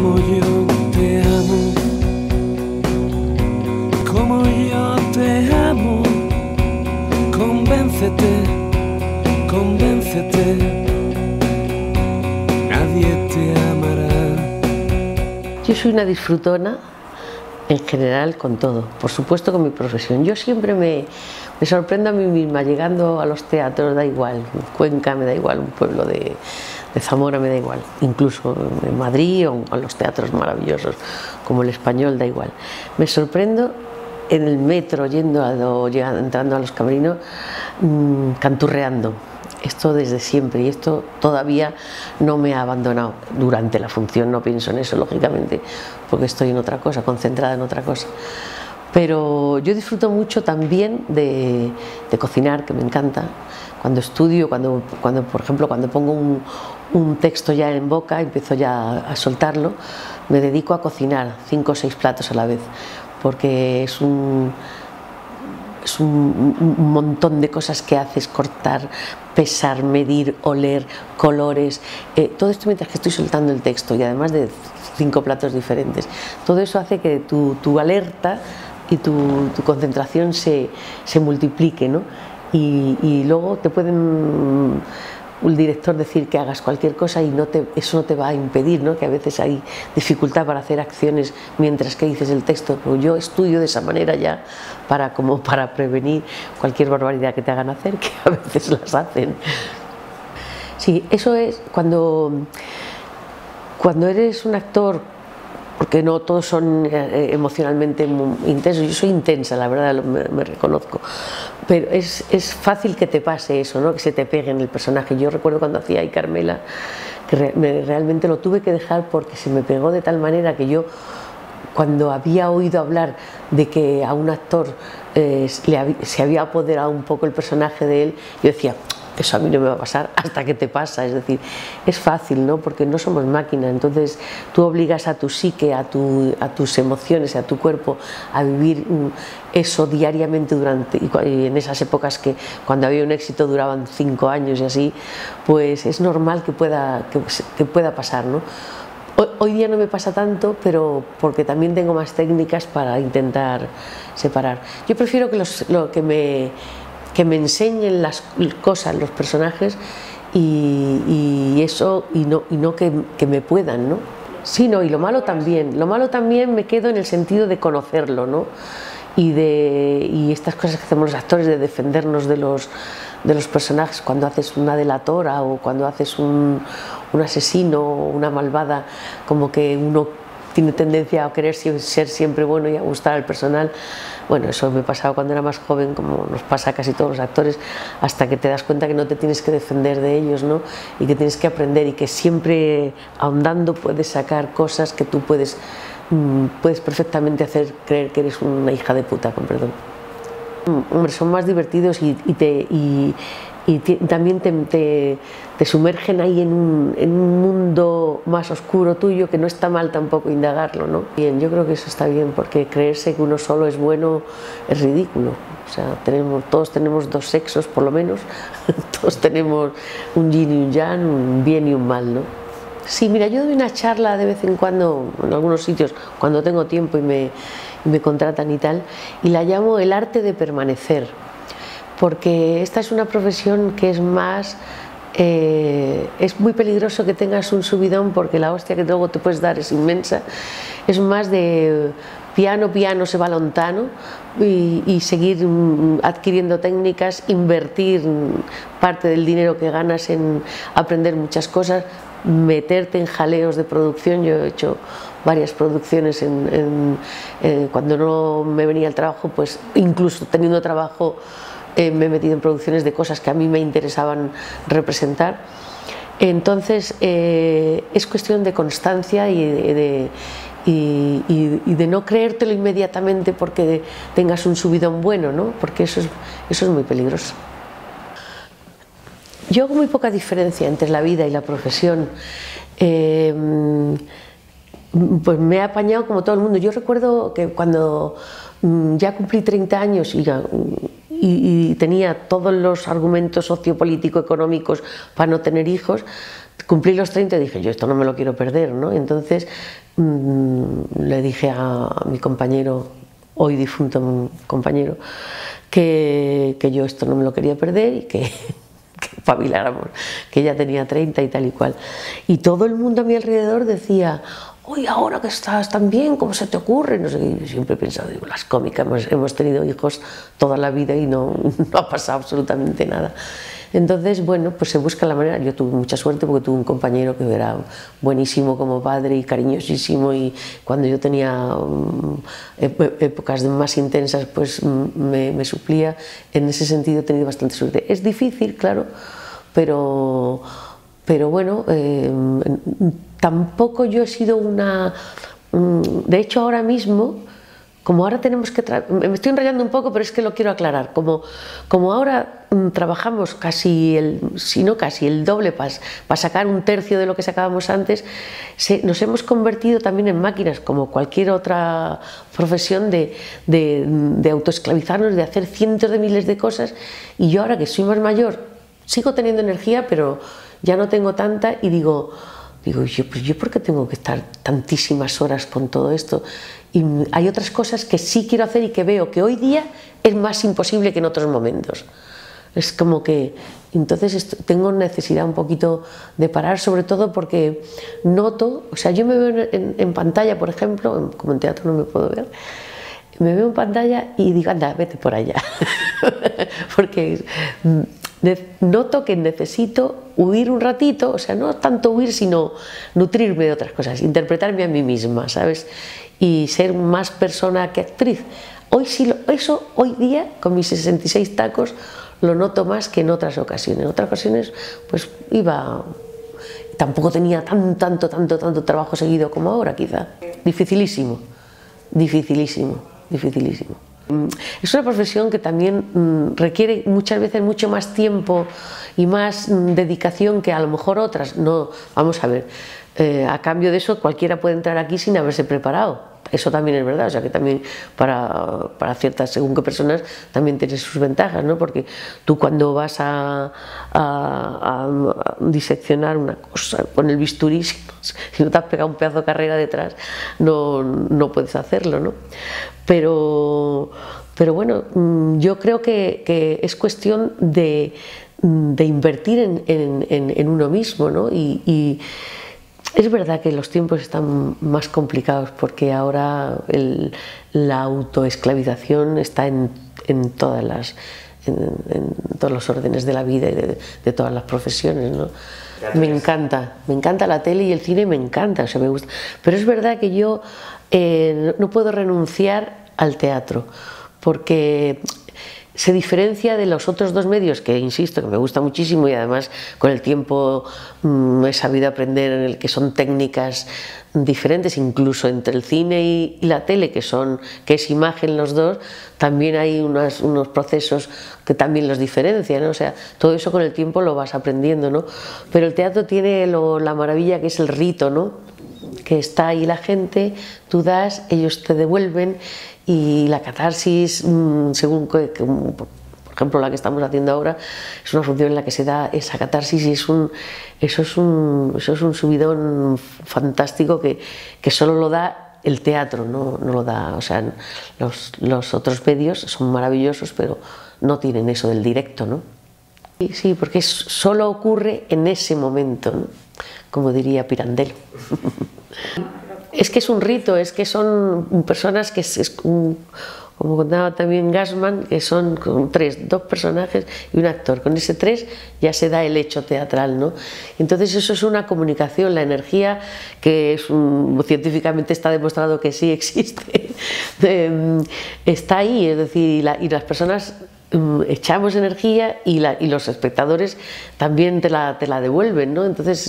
Como yo te amo, como yo te amo, convéncete, convéncete, nadie te amará. Yo soy una disfrutona en general con todo, por supuesto con mi profesión. Yo siempre me sorprendo a mí misma llegando a los teatros, da igual, Cuenca me da igual, un pueblo de Zamora me da igual, incluso en Madrid o en los teatros maravillosos como el Español, da igual. Me sorprendo en el metro entrando a los camerinos, canturreando. Esto desde siempre, y esto todavía no me ha abandonado. Durante la función no pienso en eso, lógicamente, porque estoy en otra cosa, concentrada en otra cosa. Pero yo disfruto mucho también de cocinar, que me encanta. Cuando estudio, por ejemplo, cuando pongo un texto ya en boca, empiezo ya a soltarlo, me dedico a cocinar 5 o 6 platos a la vez, porque es un montón de cosas que haces: cortar, pesar, medir, oler, colores, todo esto mientras que estoy soltando el texto, y además de 5 platos diferentes. Todo eso hace que tu alerta y tu concentración se multiplique, ¿no? Y luego te pueden un director decir que hagas cualquier cosa y eso no te va a impedir, ¿no? Que a veces hay dificultad para hacer acciones mientras que dices el texto, pero yo estudio de esa manera ya para prevenir cualquier barbaridad que te hagan hacer, que a veces las hacen. Sí, eso es cuando eres un actor, porque no todos son emocionalmente intensos. Yo soy intensa, la verdad, me reconozco, pero es fácil que te pase eso, ¿no? Que se te pegue en el personaje. Yo recuerdo cuando hacía Ay Carmela, que realmente lo tuve que dejar porque se me pegó de tal manera que yo, cuando había oído hablar de que a un actor se había apoderado un poco el personaje de él, yo decía: eso a mí no me va a pasar, hasta que te pasa. Es decir, es fácil, ¿no? Porque no somos máquinas, entonces tú obligas a tu psique, a tus emociones, a tu cuerpo a vivir eso diariamente y en esas épocas que cuando había un éxito duraban 5 años y así, pues es normal que pueda pasar, ¿no? Hoy día no me pasa tanto, pero porque también tengo más técnicas para intentar separar. Yo prefiero que me enseñen las cosas, los personajes, y no que me puedan, ¿no? Sí, no, y lo malo también me quedo en el sentido de conocerlo, ¿no? Y estas cosas que hacemos los actores de defendernos de los personajes, cuando haces una delatora o cuando haces un asesino o una malvada, como que uno tiene tendencia a querer ser siempre bueno y a gustar al personal. Bueno, eso me pasaba cuando era más joven, como nos pasa a casi todos los actores, hasta que te das cuenta que no te tienes que defender de ellos, ¿no? Y que tienes que aprender, y que siempre ahondando puedes sacar cosas que tú puedes perfectamente hacer creer que eres una hija de puta, con perdón. Hombre, son más divertidos y también te sumergen ahí en un mundo más oscuro tuyo, que no está mal tampoco indagarlo, ¿no? Bien, yo creo que eso está bien, porque creerse que uno solo es bueno es ridículo. O sea, todos tenemos 2 sexos por lo menos, todos tenemos un yin y un yang, un bien y un mal, ¿no? Sí, mira, yo doy una charla de vez en cuando en algunos sitios cuando tengo tiempo y me contratan y tal, y la llamo el arte de permanecer, porque esta es una profesión que es más, es muy peligroso que tengas un subidón, porque la hostia que luego te puedes dar es inmensa. Es más de piano se va lontano, y seguir adquiriendo técnicas, invertir parte del dinero que ganas en aprender muchas cosas, meterte en jaleos de producción. Yo he hecho varias producciones cuando no me venía el trabajo, pues incluso teniendo trabajo me he metido en producciones de cosas que a mí me interesaban representar. Entonces es cuestión de constancia y de no creértelo inmediatamente porque tengas un subidón bueno, ¿no? Porque eso es muy peligroso. Yo hago muy poca diferencia entre la vida y la profesión. Pues me he apañado como todo el mundo. Yo recuerdo que cuando ya cumplí 30 años y tenía todos los argumentos sociopolítico-económicos para no tener hijos, cumplí los 30 y dije, yo esto no me lo quiero perder, ¿no? Entonces le dije a mi compañero, hoy difunto compañero, que yo esto no me lo quería perder y que espabiláramos, que ya tenía 30 y tal y cual. Y todo el mundo a mi alrededor decía, oye, ahora que estás tan bien, ¿cómo se te ocurre? No sé, yo siempre he pensado, digo, las cómicas, hemos tenido hijos toda la vida y no ha pasado absolutamente nada. Entonces, bueno, pues se busca la manera. Yo tuve mucha suerte porque tuve un compañero que era buenísimo como padre y cariñosísimo, y cuando yo tenía épocas más intensas, pues me suplía. En ese sentido he tenido bastante suerte. Es difícil, claro, pero bueno, tampoco yo he sido una... De hecho, ahora mismo, como ahora tenemos que... Me estoy enrollando un poco, pero es que lo quiero aclarar. Como ahora trabajamos casi si no casi el doble para sacar un tercio de lo que sacábamos antes, nos hemos convertido también en máquinas, como cualquier otra profesión, de autoesclavizarnos, de hacer cientos de miles de cosas. Y yo ahora que soy más mayor, sigo teniendo energía, pero ya no tengo tanta, y digo yo ¿por qué tengo que estar tantísimas horas con todo esto? Y hay otras cosas que sí quiero hacer y que veo que hoy día es más imposible que en otros momentos. Es como que entonces tengo necesidad un poquito de parar, sobre todo porque noto, o sea, yo me veo en pantalla, por ejemplo, como en teatro no me puedo ver, me veo en pantalla y digo, anda, vete por allá, porque noto que necesito huir un ratito, o sea, no tanto huir, sino nutrirme de otras cosas, interpretarme a mí misma, ¿sabes? Y ser más persona que actriz. Eso hoy día, con mis 66 tacos, lo noto más que en otras ocasiones. En otras ocasiones, pues tampoco tenía tanto trabajo seguido como ahora, quizá. Dificilísimo, dificilísimo, dificilísimo. Es una profesión que también requiere muchas veces mucho más tiempo y más dedicación que a lo mejor otras. No, vamos a ver, a cambio de eso cualquiera puede entrar aquí sin haberse preparado. Eso también es verdad, o sea que también para ciertas, según qué personas, también tiene sus ventajas, ¿no? Porque tú cuando vas a diseccionar una cosa con el bisturí, si no te has pegado un pedazo de carrera detrás, no puedes hacerlo, ¿no? Pero bueno, yo creo que es cuestión de invertir en uno mismo, ¿no? Y es verdad que los tiempos están más complicados porque ahora la autoesclavización está en todos los órdenes de la vida y de todas las profesiones, ¿no? Me encanta la tele y el cine, me encanta, o sea, me gusta. Pero es verdad que yo no puedo renunciar al teatro porque se diferencia de los otros dos medios que, insisto, que me gusta muchísimo, y además con el tiempo he sabido aprender en el que son técnicas diferentes, incluso entre el cine y la tele, que es imagen los dos, también hay unos procesos que también los diferencian, ¿no? O sea, todo eso con el tiempo lo vas aprendiendo, ¿no? Pero el teatro tiene la maravilla que es el rito, ¿no? Que está ahí la gente, tú das, ellos te devuelven, y la catarsis, según por ejemplo la que estamos haciendo ahora, es una función en la que se da esa catarsis, y eso es un subidón fantástico que solo lo da el teatro, no lo da, o sea, los otros medios son maravillosos, pero no tienen eso del directo, ¿no? Sí, porque solo ocurre en ese momento, ¿no? Como diría Pirandello. Es que es un rito, es que son personas que como contaba también Gassman, que son dos personajes y un actor. Con ese tres ya se da el hecho teatral, ¿no? Entonces eso es una comunicación, la energía, que científicamente está demostrado que sí existe, está ahí, es decir, y las personas echamos energía y los espectadores también te la devuelven, ¿no? Entonces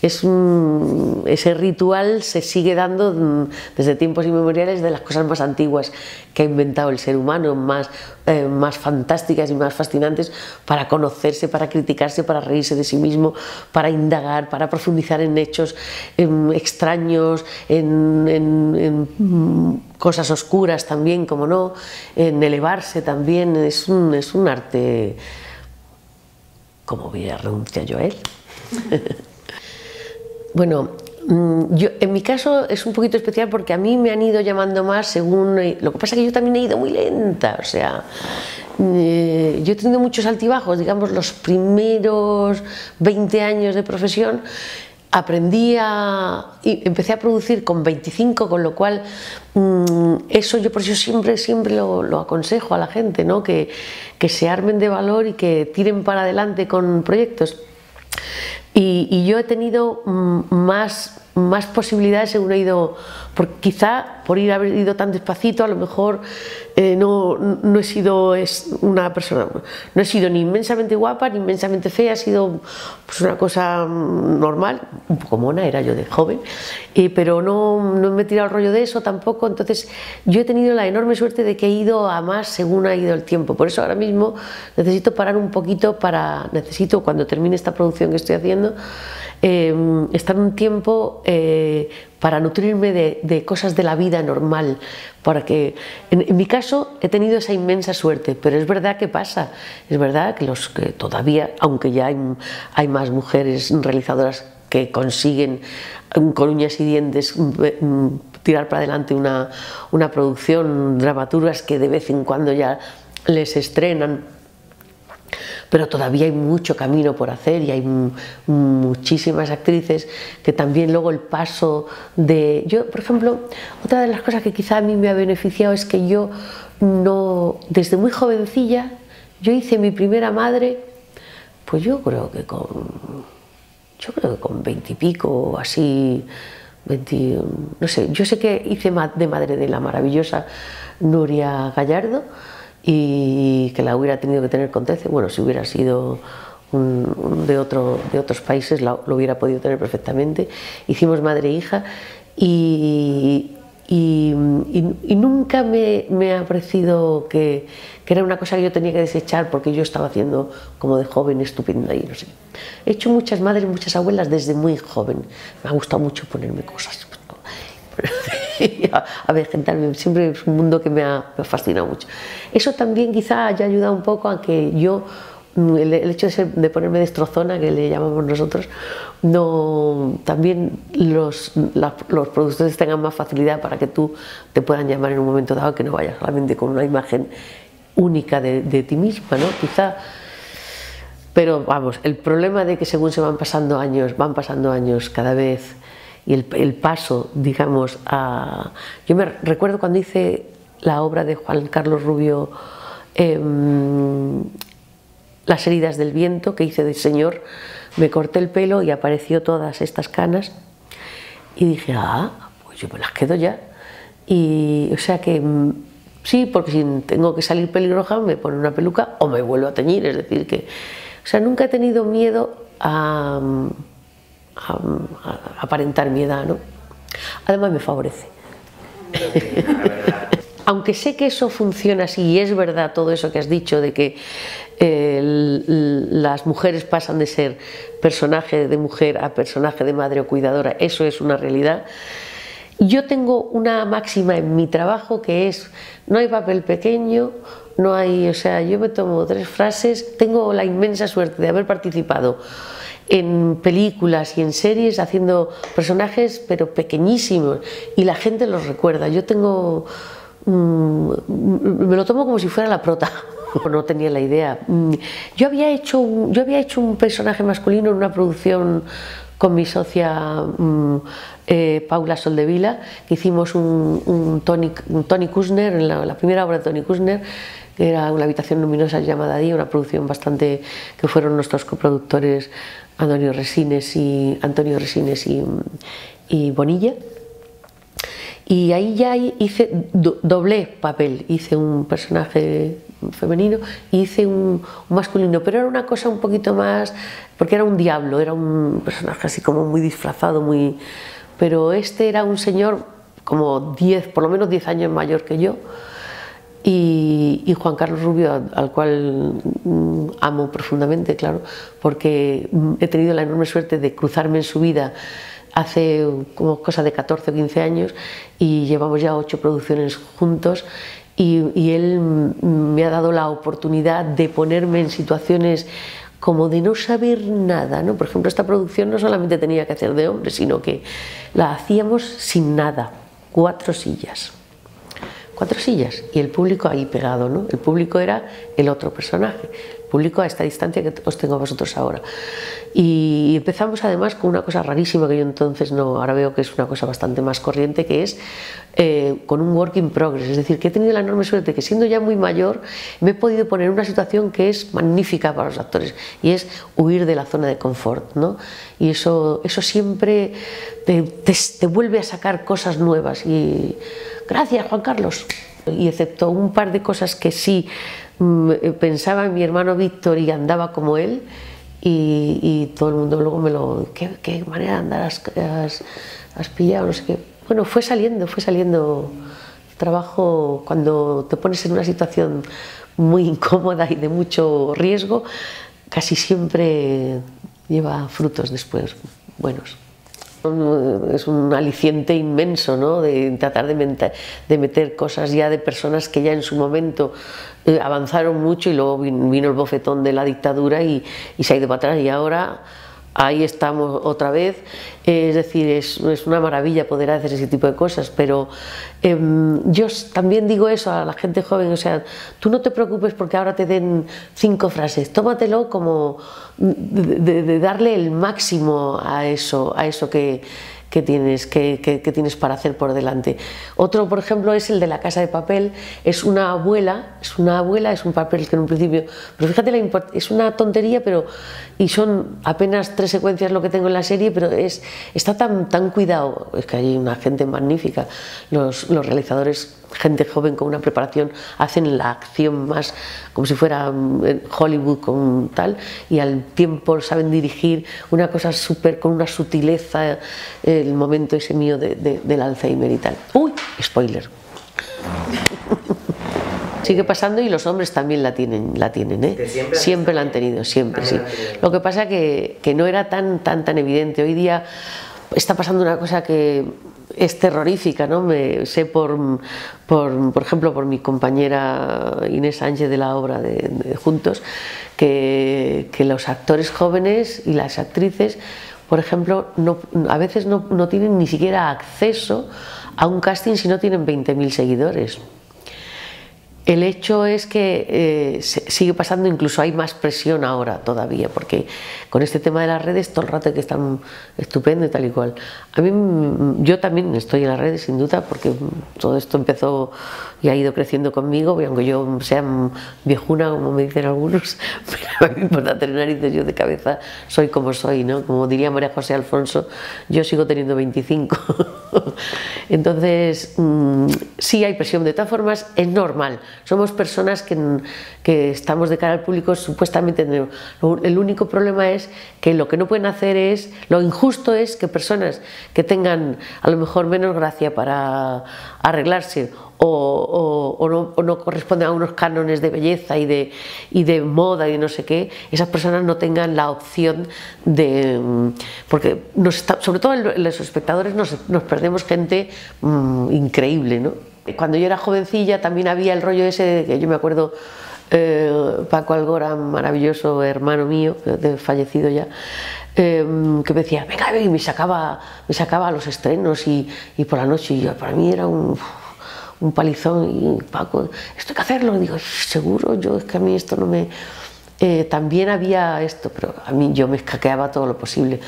ese ritual se sigue dando desde tiempos inmemoriales, de las cosas más antiguas que ha inventado el ser humano, más fantásticas y más fascinantes, para conocerse, para criticarse, para reírse de sí mismo, para indagar, para profundizar en hechos extraños, en cosas oscuras también, como no, en elevarse también. Es un arte, ¿cómo voy a renunciar yo a él? Bueno, en mi caso es un poquito especial porque a mí me han ido llamando más según... Lo que pasa es que yo también he ido muy lenta, o sea, yo he tenido muchos altibajos, digamos, los primeros 20 años de profesión. Y empecé a producir con 25, con lo cual eso yo por eso siempre lo aconsejo a la gente, ¿no? Que se armen de valor y que tiren para adelante con proyectos. Y yo he tenido más posibilidades según he ido, quizá por haber ido tan despacito, a lo mejor no he sido una persona, no he sido ni inmensamente guapa ni inmensamente fea, he sido pues una cosa normal, un poco mona era yo de joven, pero no me he tirado el rollo de eso tampoco. Entonces yo he tenido la enorme suerte de que he ido a más según ha ido el tiempo. Por eso ahora mismo necesito parar un poquito, necesito cuando termine esta producción que estoy haciendo, estar un tiempo para nutrirme de cosas de la vida normal, para que, en mi caso he tenido esa inmensa suerte, pero es verdad que pasa, es verdad que que todavía, aunque ya hay más mujeres realizadoras que consiguen con uñas y dientes tirar para adelante una producción, dramaturgas que de vez en cuando ya les estrenan, pero todavía hay mucho camino por hacer y hay muchísimas actrices que también luego el paso de... Yo, por ejemplo, otra de las cosas que quizá a mí me ha beneficiado es que yo desde muy jovencilla, yo hice mi primera madre, pues yo creo que con 20 y pico, así, 20, no sé, yo sé que hice de madre de la maravillosa Nuria Gallardo, y que la hubiera tenido que tener con 13, bueno, si hubiera sido de otros países lo hubiera podido tener perfectamente. Hicimos madre e hija y nunca me ha parecido que era una cosa que yo tenía que desechar porque yo estaba haciendo como de joven estupenda y no sé. He hecho muchas madres, muchas abuelas desde muy joven, me ha gustado mucho ponerme cosas. A vegetarme, siempre es un mundo que me ha fascinado mucho. Eso también quizá haya ayudado un poco a que yo, el hecho de ponerme destrozona, que le llamamos nosotros, también los productores tengan más facilidad para que tú te puedan llamar en un momento dado, que no vayas solamente con una imagen única de ti misma, ¿no? Quizá. Pero vamos, el problema de que según se van pasando años cada vez, y el paso, digamos, Yo me recuerdo cuando hice la obra de Juan Carlos Rubio, Las heridas del viento, que hice de señor, me corté el pelo y apareció todas estas canas y dije, pues yo me las quedo ya. Y o sea que sí, porque si tengo que salir pelirroja me pone una peluca o me vuelvo a teñir, es decir que, o sea, nunca he tenido miedo a aparentar mi edad, ¿no? Además me favorece. Aunque sé que eso funciona así y es verdad todo eso que has dicho de que las mujeres pasan de ser personaje de mujer a personaje de madre o cuidadora, eso es una realidad. Yo tengo una máxima en mi trabajo que es: no hay papel pequeño, no hay, o sea, yo me tomo 3 frases, tengo la inmensa suerte de haber participado en películas y en series haciendo personajes pero pequeñísimos y la gente los recuerda. Yo tengo... me lo tomo como si fuera la prota. No tenía la idea. Yo había hecho un personaje masculino en una producción con mi socia Paula Soldevila, que hicimos un Tony Kushner, en la primera obra de Tony Kushner, que era Una habitación luminosa llamada Día, una producción bastante que fueron nuestros coproductores Antonio Resines y Bonilla. Y ahí ya doblé papel, hice un personaje femenino y hice un masculino, pero era una cosa un poquito más, porque era un diablo, era un personaje así como muy disfrazado, pero este era un señor como por lo menos 10 años mayor que yo, y Juan Carlos Rubio, al cual amo profundamente, claro, porque he tenido la enorme suerte de cruzarme en su vida hace como cosa de 14 o 15 años y llevamos ya 8 producciones juntos y él me ha dado la oportunidad de ponerme en situaciones como de no saber nada, ¿no? Por ejemplo, esta producción no solamente tenía que hacer de hombre, sino que la hacíamos sin nada, 4 sillas y el público ahí pegado, ¿no? El público era el otro personaje, el público a esta distancia que os tengo a vosotros ahora. Y empezamos además con una cosa rarísima que yo entonces no, ahora veo que es una cosa bastante más corriente, que es con un work in progress, es decir, que he tenido la enorme suerte que siendo ya muy mayor me he podido poner en una situación que es magnífica para los actores y es huir de la zona de confort, ¿no? Y eso siempre te vuelve a sacar cosas nuevas y gracias, Juan Carlos. Y excepto un par de cosas que sí pensaba en mi hermano Víctor y andaba como él, y todo el mundo luego me lo... ¿Qué manera de andar has pillado? No sé qué. Bueno, fue saliendo trabajo cuando te pones en una situación muy incómoda y de mucho riesgo, casi siempre lleva frutos después buenos. Es un aliciente inmenso, ¿no? De tratar de meter cosas ya de personas que ya en su momento avanzaron mucho y luego vino el bofetón de la dictadura y se ha ido para atrás y ahora ahí estamos otra vez. Es decir, es una maravilla poder hacer ese tipo de cosas, pero yo también digo eso a la gente joven, o sea, tú no te preocupes porque ahora te den 5 frases, tómatelo como de darle el máximo a eso que tienes para hacer por delante. Otro, por ejemplo, es el de La Casa de Papel. Es una abuela, es un papel que en un principio, pero fíjate, es una tontería, y son apenas 3 secuencias lo que tengo en la serie, pero está tan cuidado, es que hay una gente magnífica, los realizadores, gente joven con una preparación, hacen la acción más como si fuera Hollywood con tal, y al tiempo saben dirigir una cosa súper con una sutileza, el momento ese mío del Alzheimer y tal. ¡Uy! Spoiler. Sigue pasando y los hombres también la tienen, ¿eh? Siempre la han tenido, siempre, sí. Lo que pasa que no era tan evidente. Hoy día está pasando una cosa que es terrorífica, ¿no? Sé por ejemplo, por mi compañera Inés Sánchez de la obra de Juntos, que los actores jóvenes y las actrices, por ejemplo, a veces no tienen ni siquiera acceso a un casting si no tienen 20.000 seguidores. El hecho es que sigue pasando, incluso hay más presión ahora todavía, porque con este tema de las redes todo el rato que están estupendo y tal y cual. Yo también estoy en las redes sin duda, porque todo esto empezó y ha ido creciendo conmigo, y aunque yo sea viejuna, como me dicen algunos, pero a mí me importa tener narices, yo de cabeza soy como soy, ¿no? Como diría María José Alfonso, yo sigo teniendo 25. Entonces, sí hay presión, de todas formas es normal. Somos personas que estamos de cara al público, supuestamente. El único problema es que lo que no pueden hacer es, lo injusto es que personas que tengan a lo mejor menos gracia para arreglarse o no corresponden a unos cánones de belleza y de moda y no sé qué, esas personas no tengan la opción de... Porque sobre todo los espectadores nos perdemos gente increíble, ¿no? Cuando yo era jovencilla también había el rollo ese de que yo me acuerdo, Paco Algora, maravilloso hermano mío, fallecido ya, que me decía, venga, y me sacaba a los estrenos y por la noche, y yo, para mí era un palizón, y Paco, esto hay que hacerlo, y digo, seguro, es que a mí esto no me... también había esto, pero a mí yo me escaqueaba todo lo posible.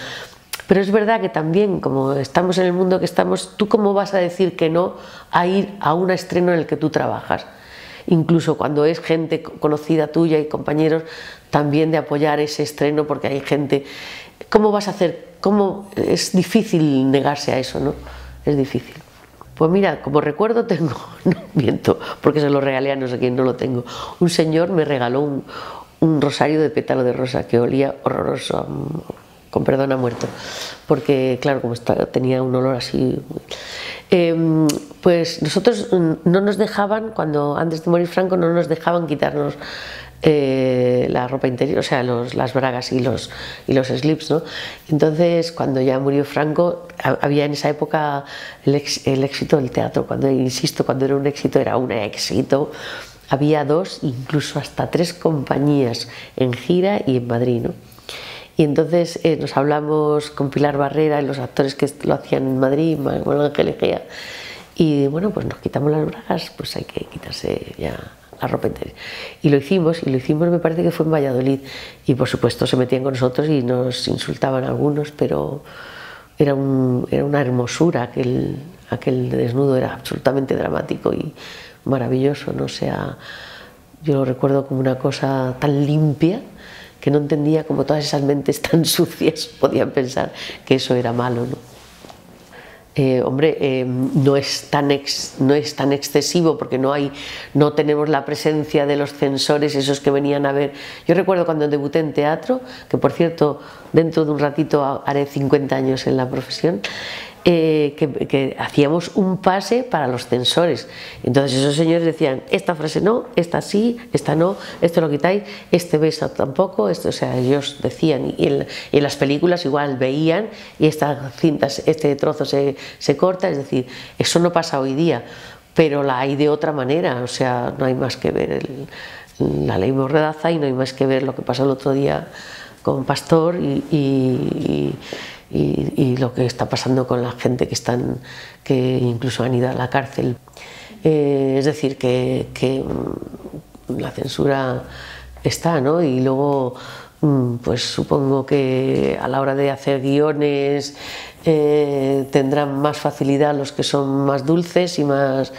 Pero es verdad que también, como estamos en el mundo que estamos, ¿tú cómo vas a decir que no a ir a un estreno en el que tú trabajas? Incluso cuando es gente conocida tuya y compañeros, también de apoyar ese estreno, porque hay gente... ¿Cómo vas a hacer? Es difícil negarse a eso, ¿no? Es difícil. Pues mira, como recuerdo tengo, no miento, porque se lo regalé a no sé quién, no lo tengo. Un señor me regaló un rosario de pétalo de rosa que olía horroroso, con perdón, a muerto, porque claro, como tenía un olor así. Pues nosotros no nos dejaban, antes de morir Franco, no nos dejaban quitarnos la ropa interior, o sea, las bragas y los slips, ¿no? Entonces, cuando ya murió Franco, había en esa época el éxito del teatro, cuando era un éxito, había 2, incluso hasta 3 compañías en gira y en Madrid, ¿no? Y entonces nos hablamos con Pilar Barrera y los actores que lo hacían en Madrid, Manuel Ángel Egea, y bueno, pues nos quitamos las bragas, pues hay que quitarse ya la ropa interior. Y lo hicimos me parece que fue en Valladolid, y por supuesto se metían con nosotros y nos insultaban algunos, pero era una hermosura, aquel desnudo era absolutamente dramático y maravilloso, ¿no? O sea, yo lo recuerdo como una cosa tan limpia que no entendía cómo todas esas mentes tan sucias podían pensar que eso era malo, ¿no? Hombre, no es tan excesivo porque no tenemos la presencia de los censores, esos que venían a ver. Yo recuerdo cuando debuté en teatro, que por cierto dentro de un ratito haré 50 años en la profesión, que hacíamos un pase para los censores. Entonces esos señores decían, esta frase no, esta sí, esta no, esto lo quitáis, este beso tampoco, esto, o sea, ellos decían, y en las películas igual veían, y estas cintas, este trozo se corta, es decir, eso no pasa hoy día, pero la hay de otra manera, o sea, no hay más que ver la ley Mordaza y no hay más que ver lo que pasó el otro día con Pastor y lo que está pasando con la gente que incluso han ido a la cárcel. Es decir, que la censura está, ¿no? Y luego, pues supongo que a la hora de hacer guiones tendrán más facilidad los que son más dulces y más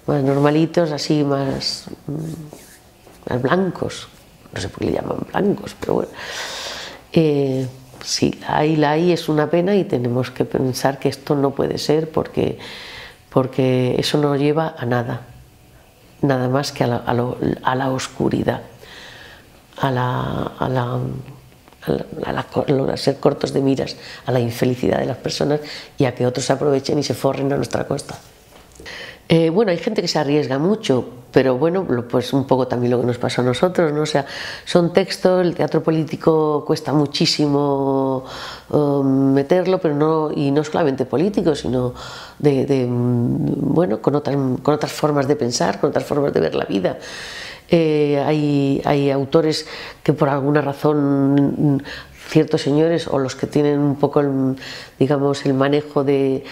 normalitos, así más blancos. No sé por qué le llaman blancos, pero bueno. Sí, la hay es una pena y tenemos que pensar que esto no puede ser porque eso no lleva a nada más que a la oscuridad, a ser cortos de miras, a la infelicidad de las personas y a que otros se aprovechen y se forren a nuestra costa. Bueno, hay gente que se arriesga mucho, pero bueno, pues un poco también lo que nos pasó a nosotros, ¿no? O sea, son textos, el teatro político cuesta muchísimo meterlo, pero y no solamente político, sino bueno, con otras formas de pensar, con otras formas de ver la vida. Hay autores que por alguna razón ciertos señores o los que tienen un poco digamos el manejo de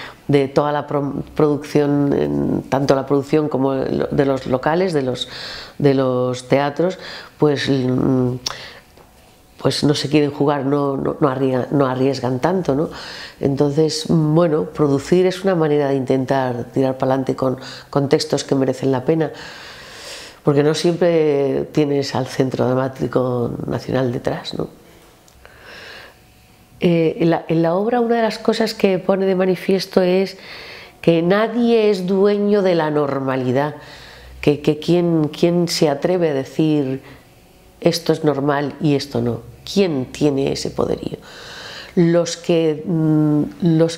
toda la producción, tanto la producción como de los locales, de los teatros, pues no se quieren jugar, no arriesgan tanto, ¿no? Entonces, bueno, producir es una manera de intentar tirar para adelante con textos que merecen la pena, porque no siempre tienes al Centro Dramático Nacional detrás, ¿no? En la obra una de las cosas que pone de manifiesto es que nadie es dueño de la normalidad, que ¿quién se atreve a decir esto es normal y esto no? ¿Quién tiene ese poderío? Los que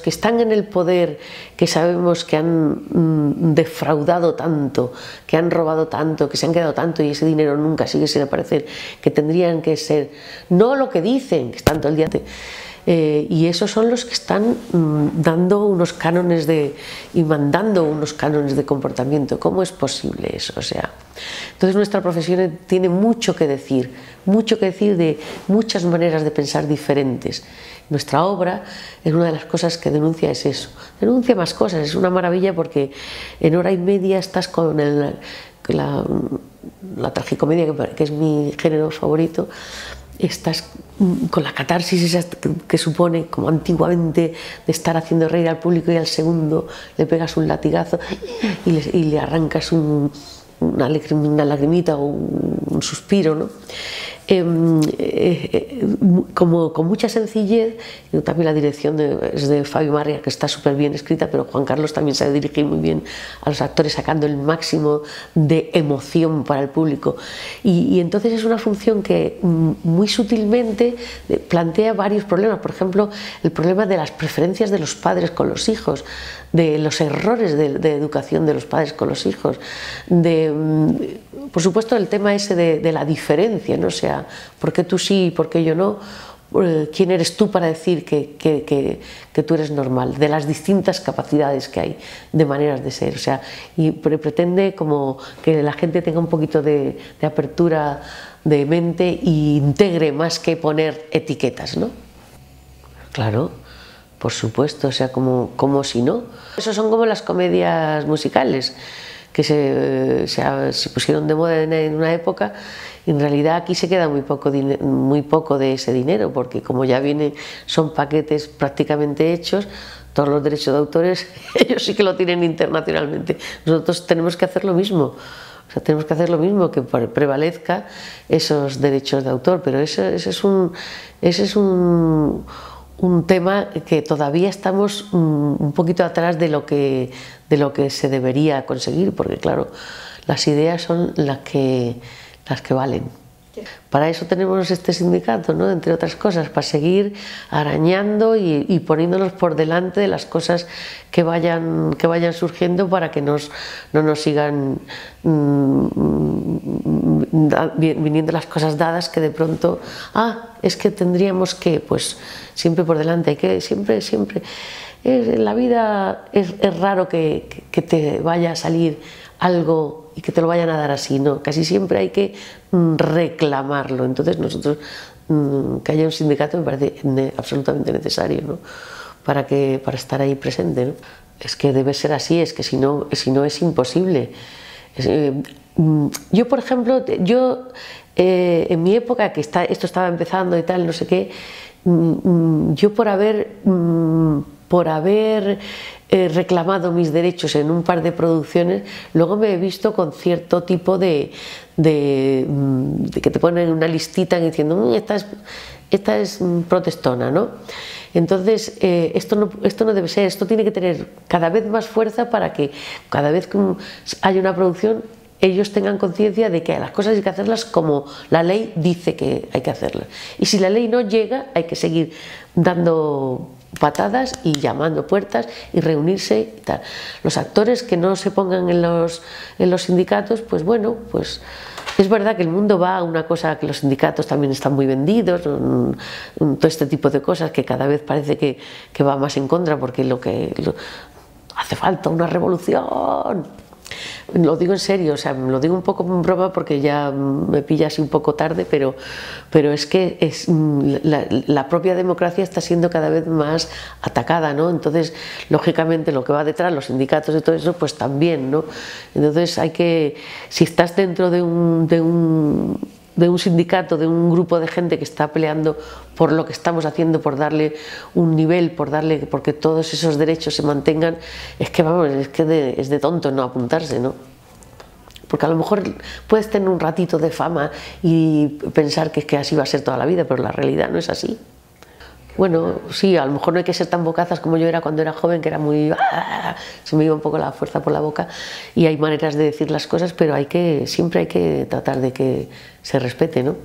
están en el poder, que sabemos que han defraudado tanto, que han robado tanto, que se han quedado tanto y ese dinero nunca sigue sin aparecer, que tendrían que ser, no lo que dicen, que están todo el día... y esos son los que están dando unos cánones y mandando unos cánones de comportamiento. ¿Cómo es posible eso? O sea, entonces nuestra profesión tiene mucho que decir de muchas maneras de pensar diferentes. Nuestra obra, es una de las cosas que denuncia es eso, denuncia más cosas, es una maravilla porque en hora y media estás con la tragicomedia, que es mi género favorito, estás con la catarsis esa que supone, como antiguamente, de estar haciendo reír al público y al segundo le pegas un latigazo y le arrancas una lagrimita o un suspiro, ¿no? Como con mucha sencillez. También la dirección es de Fabio Marria, que está súper bien escrita, pero Juan Carlos también sabe dirigir muy bien a los actores, sacando el máximo de emoción para el público, y entonces es una función que muy sutilmente plantea varios problemas. Por ejemplo, el problema de las preferencias de los padres con los hijos, de los errores de educación de los padres con los hijos, por supuesto el tema ese de la diferencia, ¿no? O sea, ¿por qué tú sí y por qué yo no? quién eres tú para decir que tú eres normal, de las distintas capacidades que hay, de maneras de ser, o sea, y pretende como que la gente tenga un poquito de apertura de mente e integre más que poner etiquetas, ¿no? Claro, por supuesto, o sea, como si no. Eso son como las comedias musicales, que se pusieron de moda en una época, y en realidad aquí se queda muy poco de ese dinero, porque como ya son paquetes prácticamente hechos, todos los derechos de autores, ellos sí que lo tienen internacionalmente. Nosotros tenemos que hacer lo mismo. O sea, tenemos que hacer lo mismo, que prevalezca esos derechos de autor, pero ese es un tema que todavía estamos un poquito atrás de lo que se debería conseguir, porque claro, las ideas son las que valen. Para eso tenemos este sindicato, ¿no? Entre otras cosas, para seguir arañando y poniéndonos por delante de las cosas que vayan surgiendo, para que no nos sigan viniendo las cosas dadas, que de pronto, es que tendríamos que, pues siempre por delante, hay que siempre en la vida es raro que te vaya a salir algo y que te lo vayan a dar así, no, casi siempre hay que reclamarlo. Entonces nosotros, que haya un sindicato me parece absolutamente necesario, ¿no? para estar ahí presente, ¿no? Es que debe ser así, es que si no es imposible. Yo, por ejemplo, en mi época, que esto estaba empezando y tal, no sé qué, yo por haber reclamado mis derechos en un par de producciones, luego me he visto con cierto tipo de que te ponen una listita diciendo esta es protestona, ¿no? Entonces esto no debe ser, esto tiene que tener cada vez más fuerza, para que cada vez que haya una producción ellos tengan conciencia de que las cosas hay que hacerlas como la ley dice que hay que hacerlas, y si la ley no llega hay que seguir dando patadas y llamando puertas y reunirse y tal. Los actores que no se pongan en los sindicatos, pues bueno, pues es verdad que el mundo va a una cosa, que los sindicatos también están muy vendidos, todo este tipo de cosas que cada vez parece que va más en contra, porque hace falta una revolución. Lo digo en serio, o sea, lo digo un poco en broma porque ya me pilla así un poco tarde, pero es que la propia democracia está siendo cada vez más atacada, ¿no? Entonces, lógicamente, lo que va detrás, los sindicatos y todo eso, pues también, ¿no? Entonces si estás dentro de un sindicato, de un grupo de gente que está peleando por lo que estamos haciendo, por darle un nivel, porque todos esos derechos se mantengan, es que vamos, es de tonto no apuntarse, ¿no? Porque a lo mejor puedes tener un ratito de fama y pensar que es que así va a ser toda la vida, pero la realidad no es así. Bueno, sí, a lo mejor no hay que ser tan bocazas como yo era cuando era joven, que era muy... se me iba un poco la fuerza por la boca, y hay maneras de decir las cosas, pero siempre hay que tratar de que se respete, ¿no?